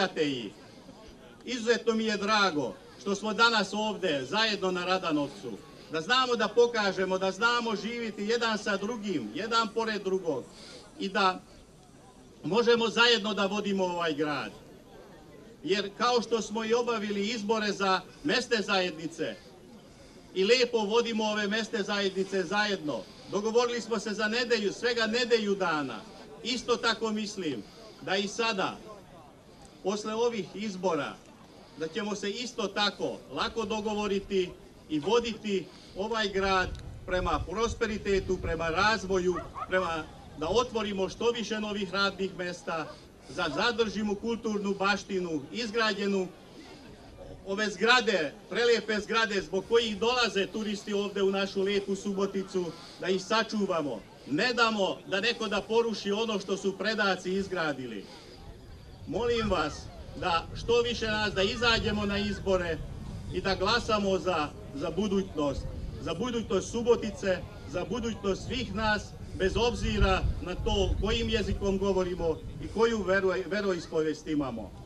prijatelji, izuzetno mi je drago što smo danas ovde zajedno na Radanovcu, da znamo da pokažemo, da znamo živjeti jedan sa drugim, jedan pored drugog i da možemo zajedno da vodimo ovaj grad. Jer kao što smo i obavili izbore za mesne zajednice i lepo vodimo ove mesne zajednice zajedno, dogovorili smo se za nedelju, svega nedelju dana. Isto tako mislim da i sada, posle ovih izbora, da ćemo se isto tako lako dogovoriti i voditi ovaj grad prema prosperitetu, prema razvoju, da otvorimo što više novih radnih mesta, da zadržimo kulturnu baštinu, izgrađenu ove zgrade, prelepe zgrade zbog kojih dolaze turisti ovde u našu lepu Suboticu, da ih sačuvamo. Ne damo da neko da poruši ono što su predaci izgradili. Molim vas da što više nas, da izađemo na izbore i da glasamo za budućnost Subotice, za budućnost svih nas, bez obzira na to kojim jezikom govorimo i koju veroispovest imamo.